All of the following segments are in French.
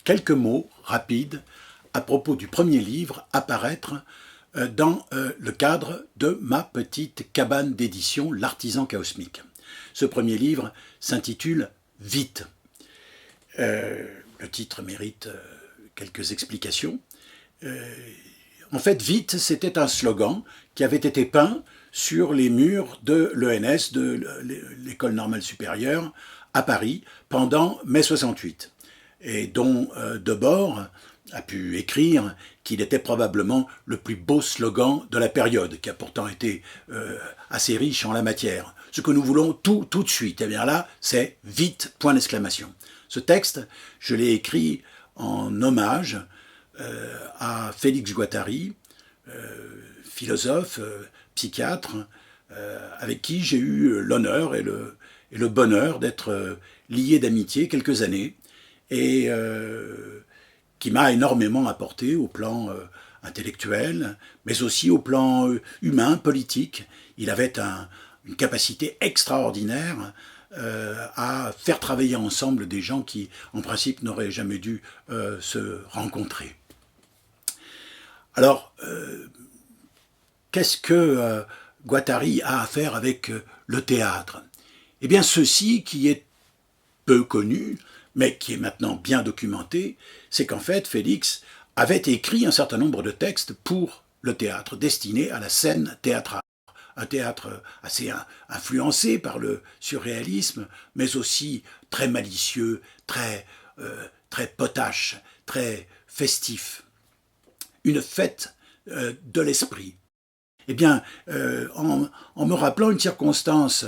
quelques mots rapides à propos du premier livre à paraître dans le cadre de ma petite cabane d'édition, L'Artisan Chaosmique. Ce premier livre s'intitule « Vite ». Le titre mérite quelques explications. En fait, « Vite », c'était un slogan qui avait été peint sur les murs de l'ENS, de l'École normale supérieure, à Paris, pendant mai 68, et dont Debord a pu écrire qu'il était probablement le plus beau slogan de la période, qui a pourtant été assez riche en la matière. Ce que nous voulons tout de suite, et bien là, c'est vite, point d'exclamation. Ce texte, je l'ai écrit en hommage à Félix Guattari, philosophe, psychiatre, avec qui j'ai eu l'honneur et le bonheur d'être lié d'amitié quelques années, et qui m'a énormément apporté au plan intellectuel, mais aussi au plan humain, politique. Il avait une capacité extraordinaire à faire travailler ensemble des gens qui, en principe, n'auraient jamais dû se rencontrer. Alors, qu'est-ce que Guattari a à faire avec le théâtre? Eh bien, ceci qui est peu connu, mais qui est maintenant bien documenté, c'est qu'en fait, Félix avait écrit un certain nombre de textes pour le théâtre, destinés à la scène théâtrale. Un théâtre assez influencé par le surréalisme, mais aussi très malicieux, très potache, très festif. Une fête de l'esprit. Eh bien, en me rappelant une circonstance,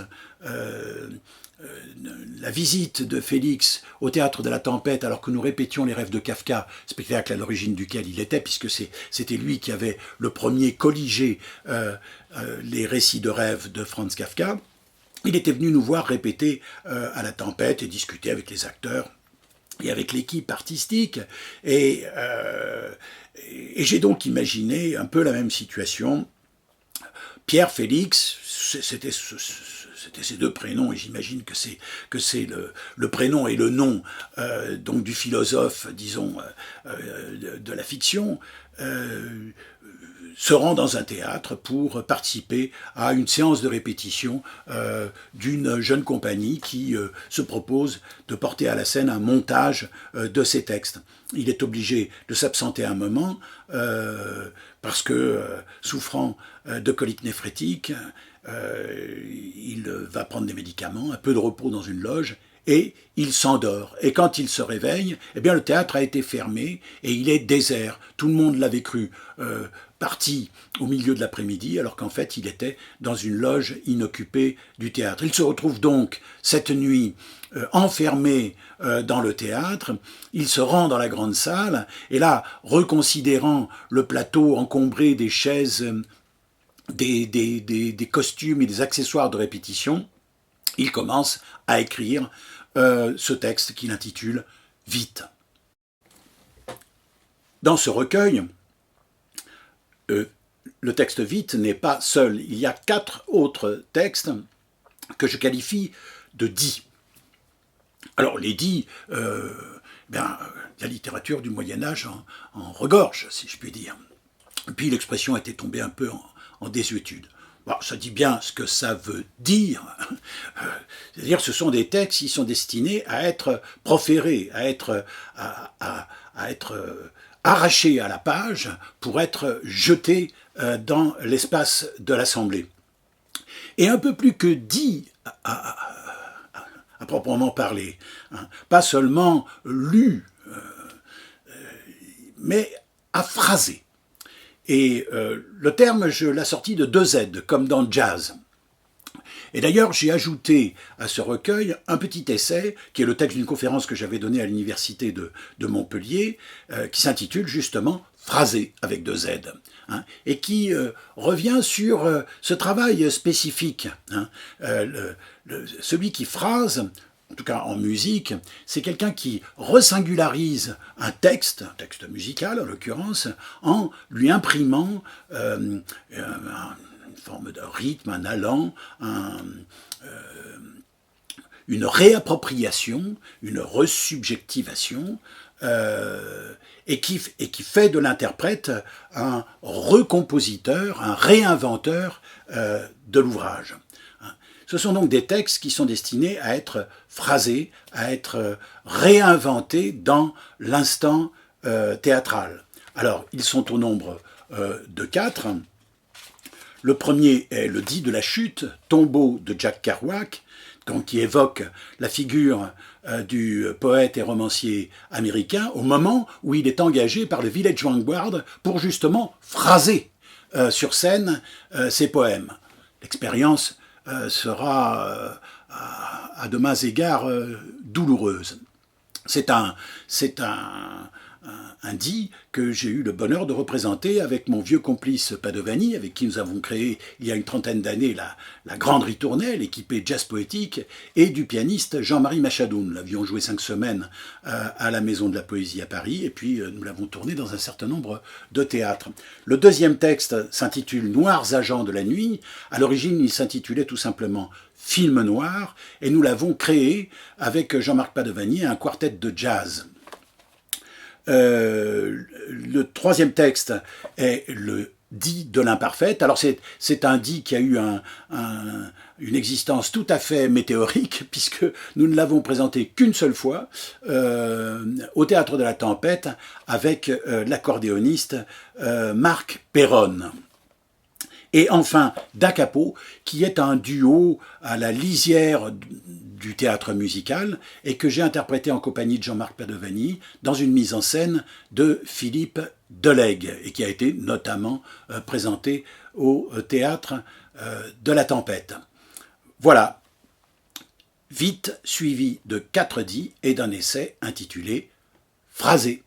la visite de Félix au Théâtre de la Tempête, alors que nous répétions les rêves de Kafka, spectacle à l'origine duquel il était, puisque c'était lui qui avait le premier colligé les récits de rêves de Franz Kafka, il était venu nous voir répéter à la Tempête et discuter avec les acteurs et avec l'équipe artistique, et j'ai donc imaginé un peu la même situation. Pierre Félix, c'était ses deux prénoms, et j'imagine que c'est le prénom et le nom donc du philosophe, disons, de la fiction, se rend dans un théâtre pour participer à une séance de répétition d'une jeune compagnie qui se propose de porter à la scène un montage de ses textes. Il est obligé de s'absenter un moment parce que, souffrant de colique néphrétique, il va prendre des médicaments, un peu de repos dans une loge, et il s'endort. Et quand il se réveille, eh bien le théâtre a été fermé et il est désert. Tout le monde l'avait cru parti au milieu de l'après-midi, alors qu'en fait il était dans une loge inoccupée du théâtre. Il se retrouve donc cette nuit enfermé dans le théâtre. Il se rend dans la grande salle et là, reconsidérant le plateau encombré des chaises, des costumes et des accessoires de répétition, il commence à écrire ce texte qu'il intitule « Vite ». Dans ce recueil, le texte « Vite » n'est pas seul. Il y a 4 autres textes que je qualifie de dits. Alors les dits, la littérature du Moyen-Âge en regorge, si je puis dire. Puis l'expression était tombée un peu en désuétude. Bon, ça dit bien ce que ça veut dire. C'est-à-dire que ce sont des textes qui sont destinés à être proférés, à être arrachés à la page pour être jetés dans l'espace de l'Assemblée. Et un peu plus que dit à proprement parler, hein, pas seulement lu, mais à phraser. Et le terme, je l'ai sorti de 2 Z, comme dans le jazz. Et d'ailleurs, j'ai ajouté à ce recueil un petit essai, qui est le texte d'une conférence que j'avais donnée à l'université de Montpellier, qui s'intitule justement « Phraser » avec 2 Z, hein, et qui revient sur ce travail spécifique. Hein, celui qui phrase, en tout cas en musique, c'est quelqu'un qui resingularise un texte musical en l'occurrence, en lui imprimant une forme de rythme, un allant, une réappropriation, une resubjectivation, et qui fait de l'interprète un recompositeur, un réinventeur de l'ouvrage. Ce sont donc des textes qui sont destinés à être phrasés, à être réinventés dans l'instant théâtral. Alors, ils sont au nombre de 4. Le premier est le dit de la chute, tombeau de Jack Kerouac, qui évoque la figure du poète et romancier américain au moment où il est engagé par le Village Vanguard pour justement phraser sur scène ses poèmes. L'expérience sera à de maints égards douloureuse. C'est un dit que j'ai eu le bonheur de représenter avec mon vieux complice Padovani, avec qui nous avons créé il y a une trentaine d'années la Grande Ritournelle, équipée de jazz poétique, et du pianiste Jean-Marie Machadoun. Nous l'avions joué 5 semaines à la Maison de la Poésie à Paris, et puis nous l'avons tourné dans un certain nombre de théâtres. Le deuxième texte s'intitule « Noirs agents de la nuit ». À l'origine, il s'intitulait tout simplement « Film noir », et nous l'avons créé avec Jean-Marc Padovani, un quartet de jazz. Le troisième texte est le dit de l'imparfaite. Alors c'est un dit qui a eu une existence tout à fait météorique, puisque nous ne l'avons présenté qu'une seule fois au Théâtre de la Tempête avec l'accordéoniste Marc Perron. Et enfin, Da Capo, qui est un duo à la lisière du théâtre musical et que j'ai interprété en compagnie de Jean-Marc Padovani dans une mise en scène de Philippe Delègue et qui a été notamment présenté au Théâtre de la Tempête. Voilà, vite suivi de 4 dits et d'un essai intitulé « Phrasé ».